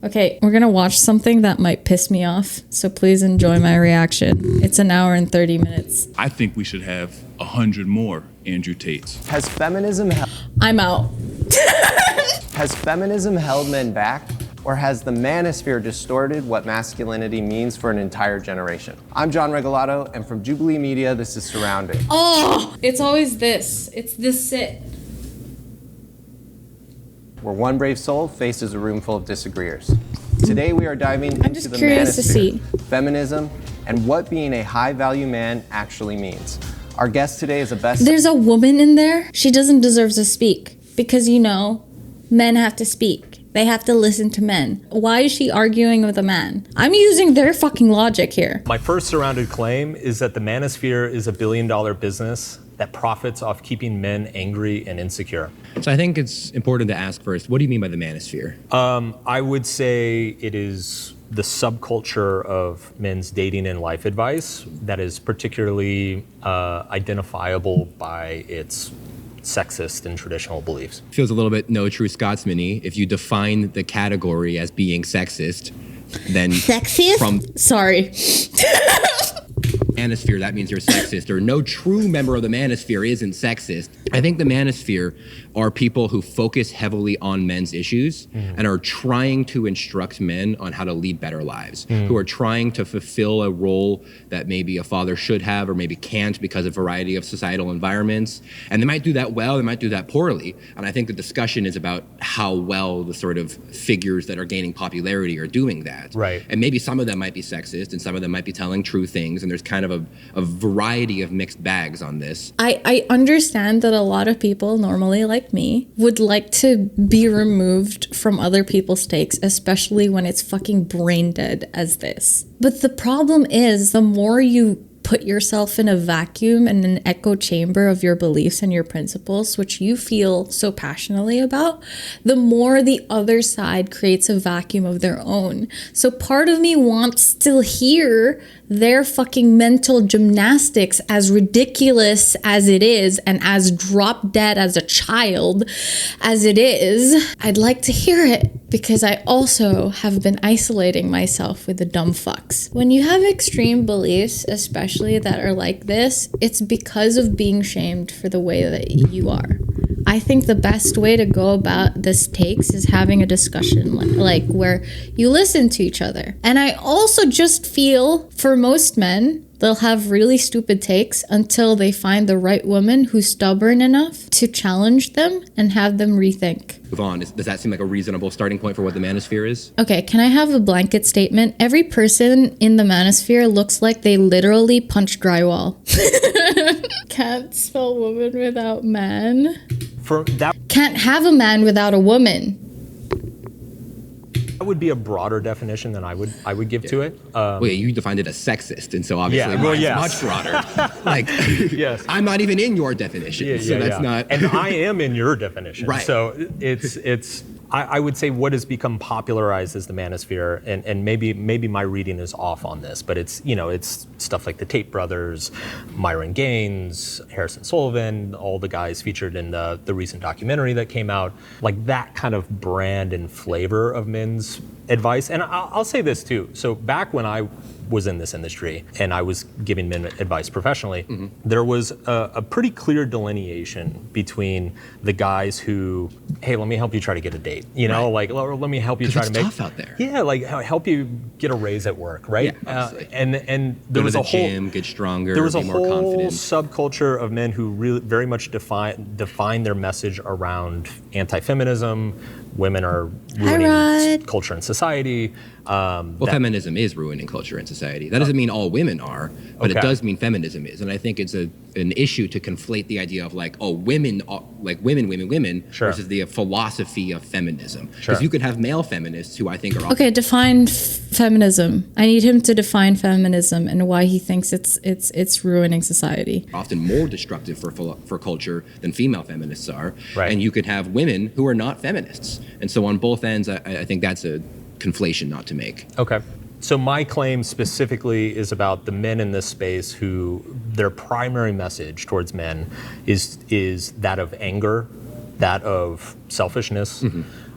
Okay, we're gonna watch something that might piss me off, so please enjoy my reaction. It's an hour and 30 minutes. I think we should have 100 more Andrew Tates. Has feminism I'm out. Has feminism held men back? Or has the manosphere distorted what masculinity means for an entire generation? I'm John Regalado, and from Jubilee Media, this is Surrounding. Oh, it's always this. It's this sit. Where one brave soul faces a room full of disagreeers. Today we are diving into just the curious to see. feminism, and what being a high-value man actually means. Our guest today is a best- There's a woman in there. She doesn't deserve to speak because, you know, men have to speak. They have to listen to men. Why is she arguing with a man? I'm using their fucking logic here. My first surrounded claim is that the Manosphere is a billion-dollar business that profits off keeping men angry and insecure. So I think it's important to ask first, what do you mean by the Manosphere? I would say it is the subculture of men's dating and life advice that is particularly identifiable by its sexist and traditional beliefs. Feels a little bit no true Scotsman-y. If you define the category as being sexist, then Sexist? Sorry. Manosphere, that means you're sexist, or no true member of the Manosphere isn't sexist. I think the Manosphere are people who focus heavily on men's issues and are trying to instruct men on how to lead better lives, who are trying to fulfill a role that maybe a father should have or maybe can't because of a variety of societal environments. And they might do that well, they might do that poorly. And I think the discussion is about how well the sort of figures that are gaining popularity are doing that. Right. And maybe some of them might be sexist and some of them might be telling true things, and there's kind of a variety of mixed bags on this. I understand that a lot of people normally like me would like to be removed from other people's takes, especially when it's fucking brain dead as this. But the problem is, the more you put yourself in a vacuum and an echo chamber of your beliefs and your principles, which you feel so passionately about, the more the other side creates a vacuum of their own. So part of me wants to hear their fucking mental gymnastics, as ridiculous as it is and as drop dead as a child as it is. I'd like to hear it because I also have been isolating myself with the dumb fucks. When you have extreme beliefs, especially that are like this, it's because of being shamed for the way that you are. I think the best way to go about this takes is having a discussion like where you listen to each other. And I also just feel for most men, they'll have really stupid takes until they find the right woman who's stubborn enough to challenge them and have them rethink. Move on. Does that seem like a reasonable starting point for what the Manosphere is? Okay, can I have a blanket statement? Every person in the Manosphere looks like they literally punched drywall. Can't spell woman without man. For that Can't have a man without a woman. would be a broader definition than I would give to it. Well, yeah, you defined it as sexist, and so obviously mine's much broader. Like, Yes. I'm not even in your definition, so that's not. And I am in your definition. Right. So it's. I would say what has become popularized as the Manosphere, and maybe my reading is off on this, but it's stuff like the Tate brothers, Myron Gaines, Harrison Sullivan, all the guys featured in the recent documentary that came out, like that kind of brand and flavor of men's advice. And I'll say this too. So back when I was in this industry and I was giving men advice professionally, there was a pretty clear delineation between the guys who, hey, let me help you try to get a date, like let me help you try to make tough out there. Yeah, like help you get a raise at work, right? Yeah, and there Go was to a the whole gym, get stronger, there was a be more whole confident. subculture of men who really very much define their message around anti-feminism. Women are ruining culture and society. Feminism is ruining culture and society. That doesn't mean all women are, but it does mean feminism is. And I think it's an issue to conflate the idea of women versus the philosophy of feminism. Because you could have male feminists who I think are Okay, define feminism. I need him to define feminism and why he thinks it's ruining society. often more destructive for culture than female feminists are. Right. And you could have women who are not feminists. And so on both ends, I think that's a conflation not to make. Okay. So my claim specifically is about the men in this space who their primary message towards men is that of anger, that of selfishness,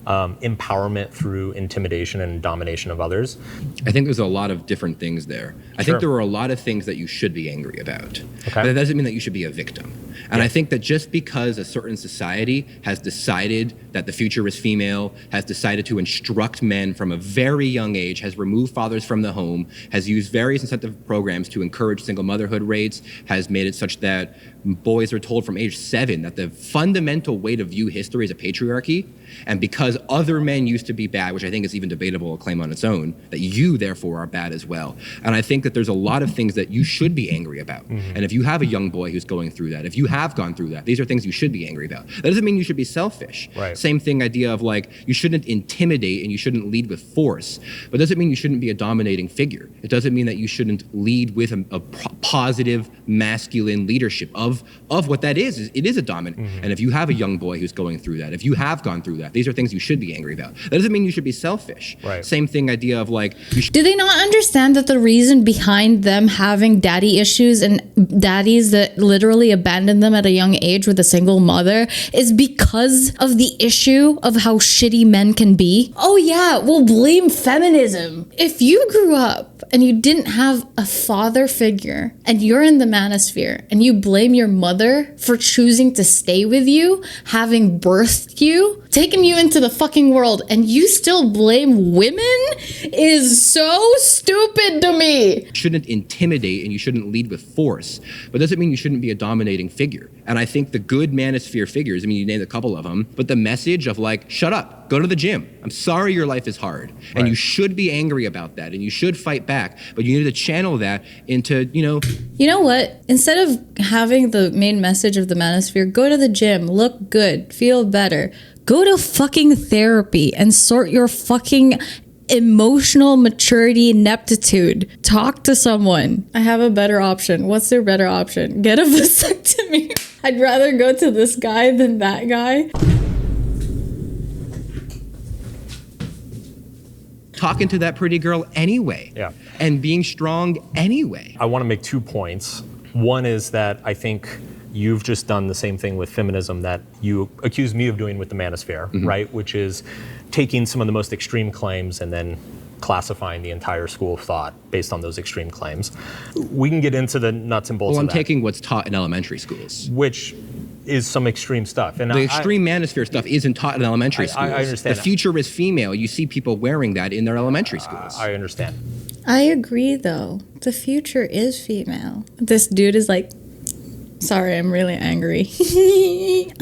empowerment through intimidation and domination of others. I think there's a lot of different things there. I Sure. think there are a lot of things that you should be angry about. Okay. But that doesn't mean that you should be a victim. And Yeah. I think that just because a certain society has decided that the future is female, has decided to instruct men from a very young age, has removed fathers from the home, has used various incentive programs to encourage single motherhood rates, has made it such that boys are told from age 7 that the fundamental way to view history is a patriarchy, and because other men used to be bad, which I think is even debatable a claim on its own, that you therefore are bad as well. And I think that there's a lot of things that you should be angry about. And if you have a young boy who's going through that, if you have gone through that, these are things you should be angry about. That doesn't mean you should be selfish. Right. Same thing, idea of like, you shouldn't intimidate and you shouldn't lead with force, but it doesn't mean you shouldn't be a dominating figure. It doesn't mean that you shouldn't lead with a positive masculine leadership of what that is. It is a dominant. And if you have a young boy who's going through that, if you have gone through that, these are things you should be angry about. That doesn't mean you should be selfish. Right. Same thing, idea of like, Do they not understand that the reason behind them having daddy issues and daddies that literally abandoned them at a young age with a single mother is because of the issue of how shitty men can be? Oh yeah, we'll blame feminism. If you grew up and you didn't have a father figure and you're in the manosphere and you blame your mother for choosing to stay with you, having birthed you, taking you into the fucking world, and you still blame women is so stupid to me. shouldn't intimidate and you shouldn't lead with force, but it doesn't mean you shouldn't be a dominating figure. And I think the good manosphere figures, I mean, you named a couple of them, but the message of like, shut up, go to the gym. I'm sorry your life is hard. And Right. you should be angry about that and you should fight back, but you need to channel that into, You know what? Instead of having the main message of the manosphere, go to the gym, look good, feel better. Go to fucking therapy and sort your fucking emotional maturity ineptitude. Talk to someone. I have a better option. What's their better option? Get a vasectomy. I'd rather go to this guy than that guy. talking to that pretty girl anyway. Yeah. And being strong anyway. I want to make 2 points. One is that I think you've just done the same thing with feminism that you accused me of doing with the manosphere, right? Which is taking some of the most extreme claims and then classifying the entire school of thought based on those extreme claims. We can get into the nuts and bolts Well, I'm of that, taking what's taught in elementary schools. which is some extreme stuff. And The extreme manosphere stuff isn't taught in elementary I schools. understand The that. future is female. You see people wearing that in their elementary schools. I understand. I agree though. The future is female. This dude is like, sorry, I'm really angry.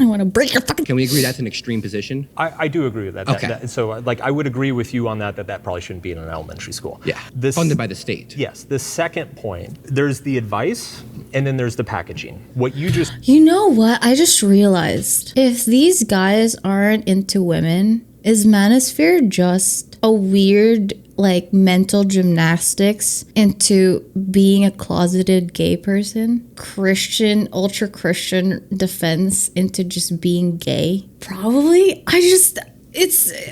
I want to break your fucking. Can we agree that's an extreme position? I do agree with that. Okay. So, like, I would agree with you on that probably shouldn't be in an elementary school. Yeah. This, Funded by the state. Yes. The second point, there's the advice and then there's the packaging. What you just You know what? I just realized if these guys aren't into women, is Manosphere just a weird, like, mental gymnastics into being a closeted gay person? Christian, ultra Christian defense into just being gay? Probably.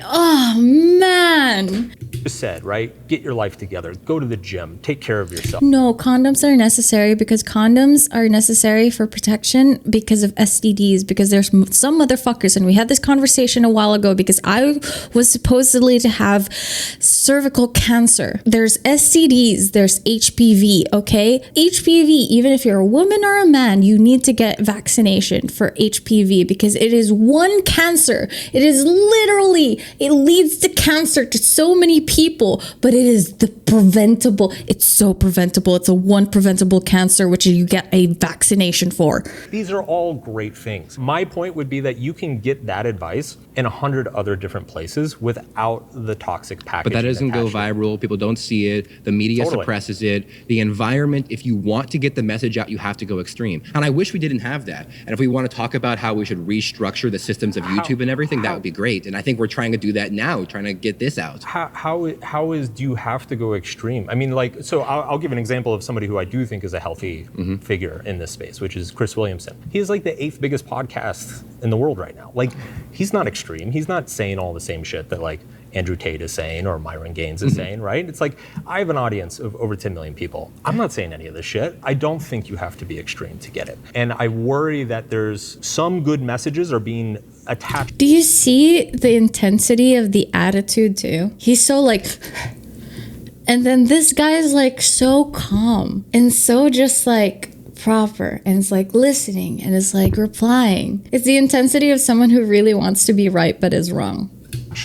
Oh man. said, right? Get your life together. Go to the gym. Take care of yourself. No, condoms are necessary because condoms are necessary for protection because of STDs, because there's some motherfuckers, and we had this conversation a while ago because I was supposedly to have cervical cancer. There's STDs, there's HPV, okay? HPV, even if you're a woman or a man, you need to get vaccination for HPV because it is one cancer. It is literally, it leads to cancer to so many people, but it is the preventable. It's so preventable. It's a one preventable cancer which you get a vaccination for. These are all great things. My point would be that you can get that advice in 100 other different places without the toxic packaging. But that doesn't go attached to it. viral. People don't see it. The media Totally. suppresses it. The environment, if you want to get the message out, you have to go extreme. And I wish we didn't have that. And if we want to talk about how we should restructure the systems of YouTube and everything, that would be great. And I think we're trying to do that now, trying to get this out. Do you have to go extreme? I mean, like, so I'll give an example of somebody who I do think is a healthy figure in this space, which is Chris Williamson. He is like the 8th biggest podcast in the world right now. Like, he's not extreme. He's not saying all the same shit that like Andrew Tate is saying or Myron Gaines is saying, right? It's like, I have an audience of over 10 million people. I'm not saying any of this shit. I don't think you have to be extreme to get it. And I worry that there's some good messages are being attached. Do you see the intensity of the attitude too? He's so like, and then this guy is like so calm and so just like proper, and it's like listening and it's like replying. It's the intensity of someone who really wants to be right but is wrong.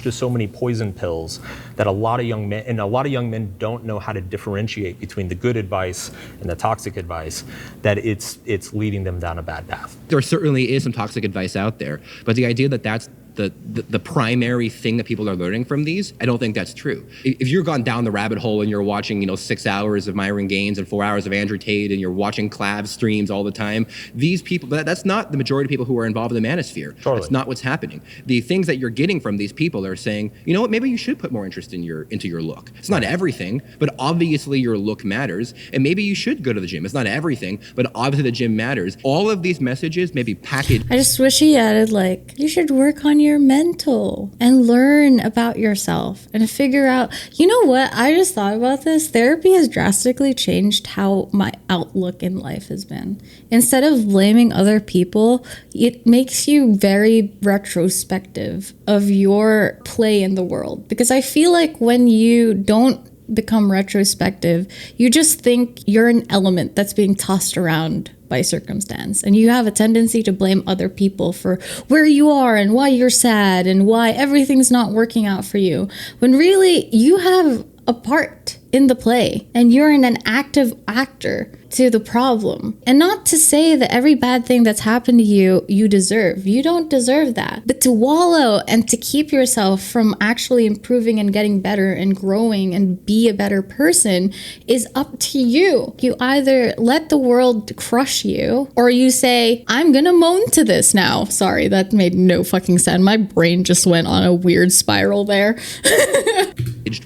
To so many poison pills that a lot of young men don't know how to differentiate between the good advice and the toxic advice, that it's leading them down a bad path. There certainly is some toxic advice out there, but the idea that that's the primary thing that people are learning from these, I don't think that's true. If you're gone down the rabbit hole and you're watching, 6 hours of Myron Gaines and 4 hours of Andrew Tate, and you're watching collab streams all the time, these people, that's not the majority of people who are involved in the Manosphere. Totally. That's not what's happening. The things that you're getting from these people are saying, you know what, maybe you should put more interest into your look. It's not everything, but obviously your look matters, and maybe you should go to the gym. It's not everything, but obviously the gym matters. All of these messages may be packaged. I just wish he added like, you should work on your mental and learn about yourself and figure out, you know what? I just thought about this. Therapy has drastically changed how my outlook in life has been. Instead of blaming other people, it makes you very retrospective of your play in the world. Because I feel like when you don't become retrospective, you just think you're an element that's being tossed around by circumstance, and you have a tendency to blame other people for where you are and why you're sad and why everything's not working out for you, when really you have a part in the play and you're an active actor to the problem. And not to say that every bad thing that's happened to you, you deserve. You don't deserve that. But to wallow and to keep yourself from actually improving and getting better and growing and be a better person is up to you. You either let the world crush you, or you say, I'm gonna moan to this now. Sorry, that made no fucking sense. My brain just went on a weird spiral there.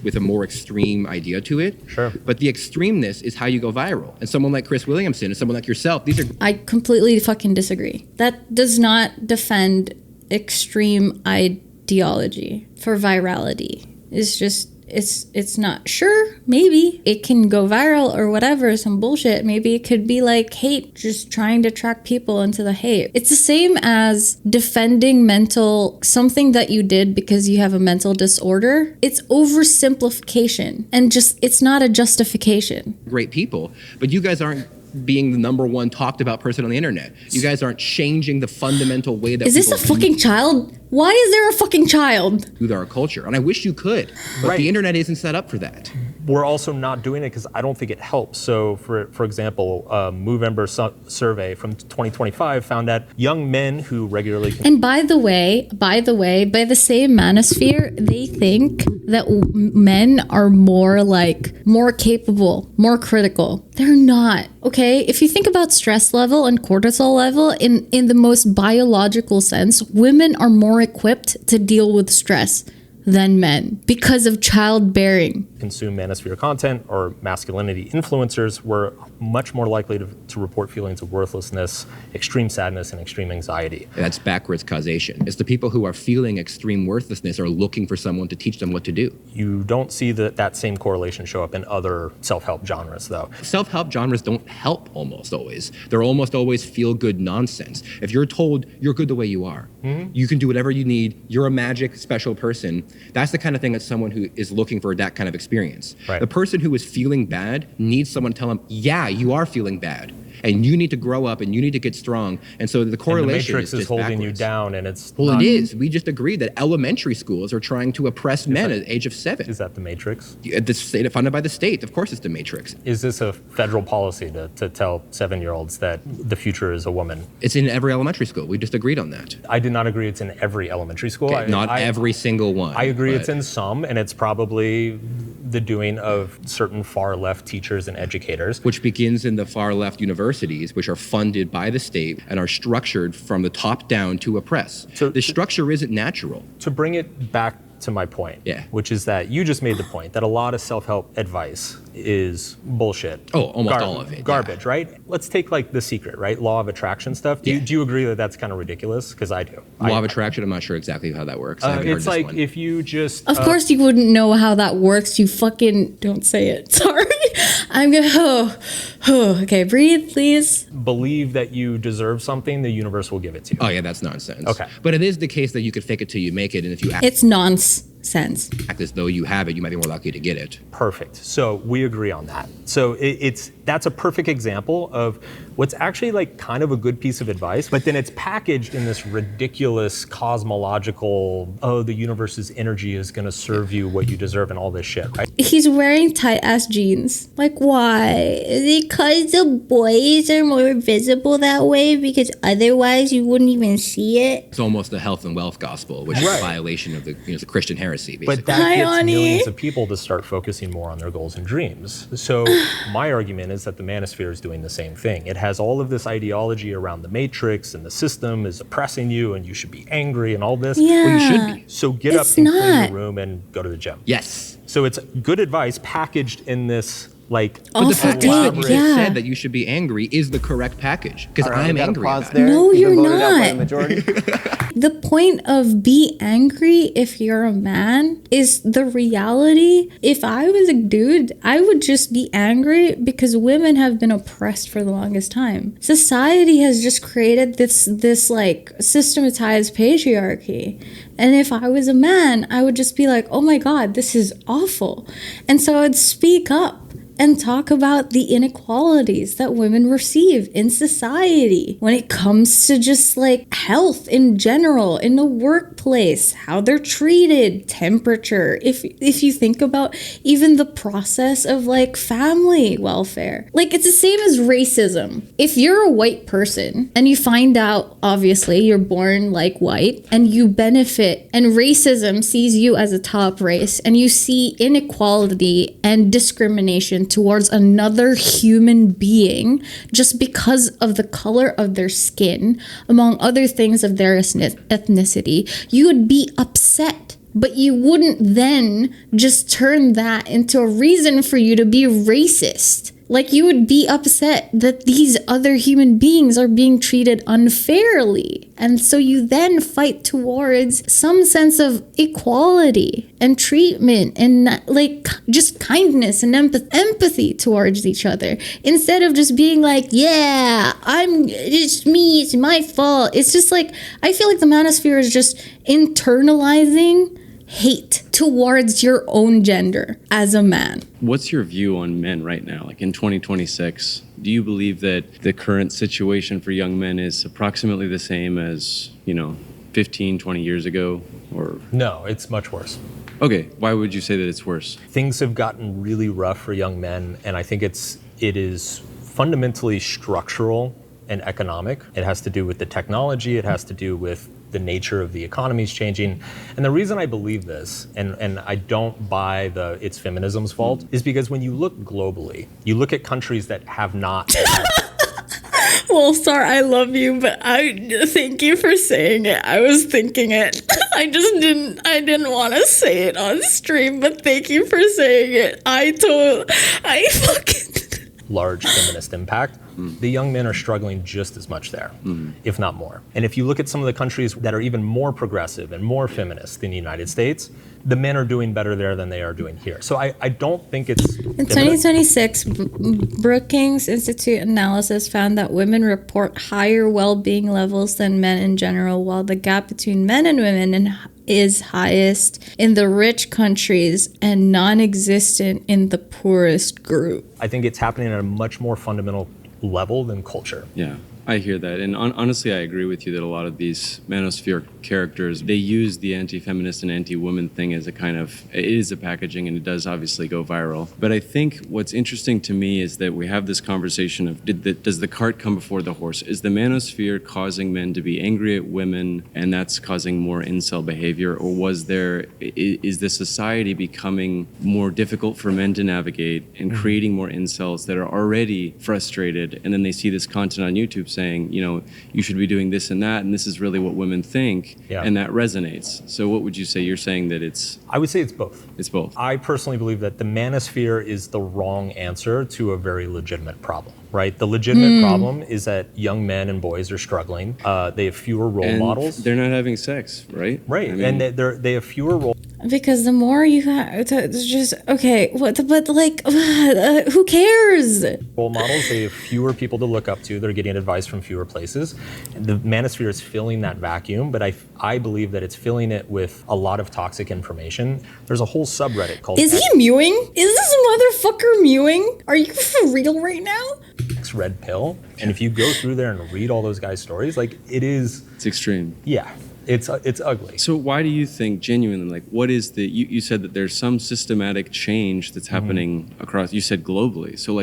With a more extreme idea to it. Sure. But the extremeness is how you go viral. And someone like Chris Williamson and someone like yourself, these are... I completely fucking disagree. That does not defend extreme ideology for virality. It's just, it's not. Sure, maybe it can go viral or whatever, some bullshit. Maybe it could be like hate, just trying to attract people into the hate. It's the same as defending something that you did because you have a mental disorder. It's oversimplification, and just, it's not a justification. Great people, but you guys aren't being the number one talked about person on the internet. You guys aren't changing the fundamental way that Is this a fucking child? Why is there a fucking child? With our culture, and I wish you could, but Right. the internet isn't set up for that. We're also not doing it because I don't think it helps. So, for example, a Movember survey from 2025 found that young men who regularly... And by the way, by the same Manosphere, they think that men are more capable, more critical. They're not. Okay, if you think about stress level and cortisol level in the most biological sense, women are more equipped to deal with stress than men because of childbearing. Consume manosphere content or masculinity influencers were much more likely to report feelings of worthlessness, extreme sadness, and extreme anxiety. That's backwards causation. It's the people who are feeling extreme worthlessness are looking for someone to teach them what to do. You don't see that same correlation show up in other self-help genres, though. Self-help genres don't help almost always. They're almost always feel-good nonsense. If you're told you're good the way you are, you can do whatever you need, you're a magic special person, that's the kind of thing that someone who is looking for that kind of experience. Right. The person who is feeling bad needs someone to tell them, yeah, you are feeling bad. And you need to grow up and you need to get strong. And so the correlation and the Matrix is just holding backwards. you down, and it's Well, not, it is. We just agreed that elementary schools are trying to oppress men at the age of 7. Is that the Matrix? The state, funded by the state. Of course it's the Matrix. Is this a federal policy to tell 7-year-olds that the future is a woman? It's in every elementary school. We just agreed on that. I did not agree it's in every elementary school. Okay, not every single one. I agree but it's in some, and it's probably the doing of certain far left teachers and educators. Which begins in the far left universities, which are funded by the state and are structured from the top down to oppress. So the structure isn't natural. To bring it back to my point. Yeah. Which is that you just made the point that a lot of self-help advice is bullshit. Oh, almost all of it. Garbage, right? Let's take like The Secret, right? Law of attraction stuff. Do you agree that that's kind of ridiculous? Because I do. Law of attraction, I'm not sure exactly how that works. It's like if you just... Of course you wouldn't know how that works. You fucking don't say it. Sorry. I'm gonna, okay, breathe, please. believe that you deserve something, the universe will give it to you. Oh yeah, that's nonsense. Okay. But it is the case that you could fake it till you make it, and if you It's nonsense. act as though you have it, you might be more likely to get it. Perfect. So we agree on that. So that's a perfect example of what's actually like kind of a good piece of advice, but then it's packaged in this ridiculous cosmological, oh, the universe's energy is going to serve you what you deserve and all this shit, right? He's wearing tight ass jeans. Like, why? Is it because the boys are more visible that way? Because otherwise you wouldn't even see it? It's almost the health and wealth gospel, which is a violation of the Christian heresy, basically. But that Hi, gets honey. millions of people to start focusing more on their goals and dreams. So my argument is that the Manosphere is doing the same thing. It has all of this ideology around the matrix and the system is oppressing you and you should be angry and all this. Yeah. Well, you should be. So get It's up and clean not. your room and go to the gym. Yes. So it's good advice packaged in this like But the Also, fact that you dude, yeah. said that you should be angry is the correct package, because All right, I'm we got a angry pause about there. it. No, You've you're been voted out by not. a majority. The point of be angry if you're a man is the reality. If I was a dude, I would just be angry because women have been oppressed for the longest time. Society has just created this like systematized patriarchy. And if I was a man, I would just be like, oh my God, this is awful. And so I'd speak up and talk about the inequalities that women receive in society when it comes to just like health in general, in the workplace, how they're treated, temperature. If you think about even the process of like family welfare, like it's the same as racism. If you're a white person and you find out, obviously, you're born like white and you benefit, and racism sees you as a top race, and you see inequality and discrimination towards another human being just because of the color of their skin, among other things of their ethnicity, you would be upset. But you wouldn't then just turn that into a reason for you to be racist. Like, you would be upset that these other human beings are being treated unfairly. And so you then fight towards some sense of equality and treatment and like just kindness and empathy towards each other. Instead of just being like, yeah, it's me, it's my fault. It's just like, I feel like the Manosphere is just internalizing hate towards your own gender as a man. What's your view on men right now, like in 2026? Do you believe that the current situation for young men is approximately the same as, 15, 20 years ago? Or no, it's much worse. okay, why would you say that it's worse? Things have gotten really rough for young men, and I think it is fundamentally structural and economic. It has to do with the technology, it has to do with the nature of the economy's changing. And the reason I believe this, and I don't buy it's feminism's fault, is because when you look globally, you look at countries that have not. Well, Star, I love you, but thank you for saying it. I was thinking it. I didn't want to say it on stream, but thank you for saying it. I fucking large feminist impact, the young men are struggling just as much there, if not more. And if you look at some of the countries that are even more progressive and more feminist than the United States, the men are doing better there than they are doing here. So I don't think it's... In 2026, Brookings Institute analysis found that women report higher well-being levels than men in general, while the gap between men and women is highest in the rich countries and non-existent in the poorest group. I think it's happening at a much more fundamental level than culture. Yeah, I hear that. And honestly, I agree with you that a lot of these Manosphere characters, they use the anti-feminist and anti-woman thing as it is a packaging, and it does obviously go viral. But I think what's interesting to me is that we have this conversation of, does the cart come before the horse? Is the Manosphere causing men to be angry at women, and that's causing more incel behavior? Or is the society becoming more difficult for men to navigate and creating more incels that are already frustrated, and then they see this content on YouTube saying, saying, you should be doing this and that, and this is really what women think, and that resonates. So what would you say? You're saying that I would say it's both. It's both. I personally believe that the manosphere is the wrong answer to a very legitimate problem, right? The legitimate problem is that young men and boys are struggling. They have fewer role models. They're not having sex, right? Right, and they have fewer role. Because the more you have, it's just, okay, who cares? Role models, they have fewer people to look up to. They're getting advice from fewer places. The manosphere is filling that vacuum, but I believe that it's filling it with a lot of toxic information. There's a whole subreddit called... Is he mewing? Is this motherfucker mewing? Are you for real right now? Red pill. And if you go through there and read all those guys' stories, it's extreme. Yeah. It's ugly. So why do you think, genuinely, what is you said that there's some systematic change that's happening across, you said globally. So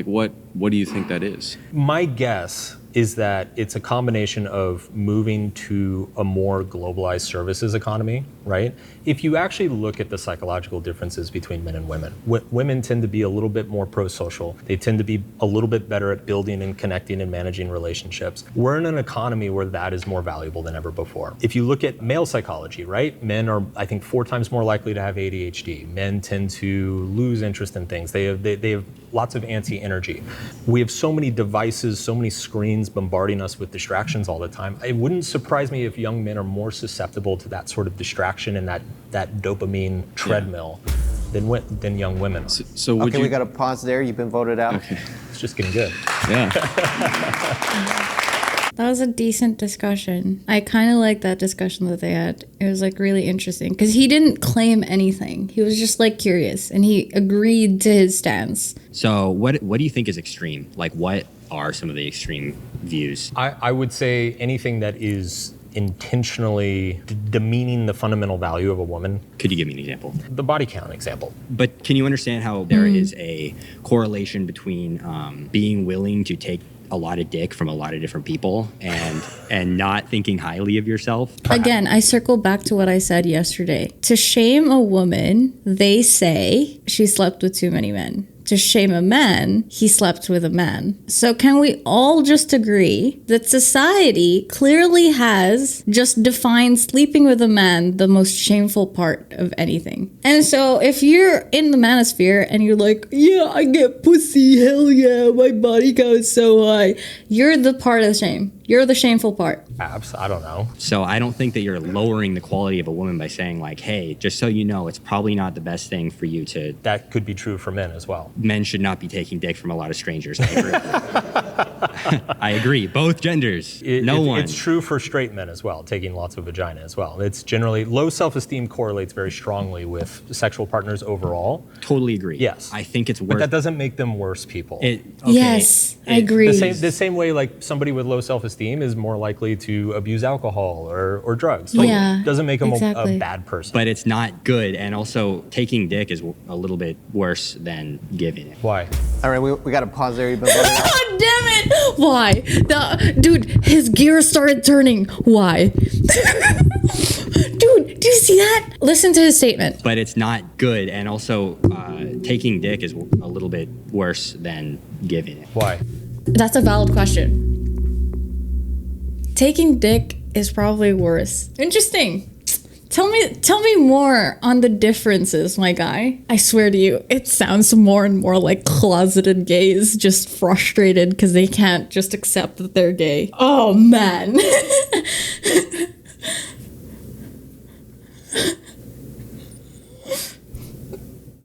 what do you think that is? My guess is that it's a combination of moving to a more globalized services economy, right? If you actually look at the psychological differences between men and women, women tend to be a little bit more pro-social. They tend to be a little bit better at building and connecting and managing relationships. We're in an economy where that is more valuable than ever before. If you look at male psychology, right? Men are, I think, 4 times more likely to have ADHD. Men tend to lose interest in things. They have lots of anti-energy. We have so many devices, so many screens bombarding us with distractions all the time. It wouldn't surprise me if young men are more susceptible to that sort of distraction and that dopamine treadmill than young women. So we got to pause there. You've been voted out. Okay. It's just getting good. Yeah. That was a decent discussion. I kind of like that discussion that they had. It was really interesting because he didn't claim anything. He was just curious and he agreed to his stance. So what do you think is extreme? What are some of the extreme views? I would say anything that is intentionally demeaning the fundamental value of a woman. Could you give me an example? The body count example. But can you understand how there is a correlation between being willing to take a lot of dick from a lot of different people and not thinking highly of yourself? Again, I circle back to what I said yesterday. To shame a woman, they say she slept with too many men. To shame a man, he slept with a man. So can we all just agree that society clearly has just defined sleeping with a man the most shameful part of anything? And so if you're in the manosphere and you're like, yeah, I get pussy, hell yeah, my body count is so high, you're the part of the shame. You're the shameful part. Perhaps, I don't know. So I don't think that you're lowering the quality of a woman by saying hey, just so you know, it's probably not the best thing for you to... That could be true for men as well. Men should not be taking dick from a lot of strangers. I agree. I agree. Both genders. It's true for straight men as well, taking lots of vagina as well. It's generally, low self-esteem correlates very strongly with sexual partners overall. Totally agree. Yes. I think it's worth... But that doesn't make them worse people. Yes, I agree. The same way somebody with low self-esteem is more likely to abuse alcohol or drugs. Doesn't make them a bad person. But it's not good. And also, taking dick is a little bit worse than giving it. Why? All right, we got to pause there. You've been voted out. God damn it! Why? Dude, his gears started turning. Why? Dude, do you see that? Listen to his statement. But it's not good. And also, taking dick is a little bit worse than giving it. Why? That's a valid question. Taking dick is probably worse. Interesting. Tell me more on the differences, my guy. I swear to you, it sounds more and more like closeted gays just frustrated because they can't just accept that they're gay. Oh, man.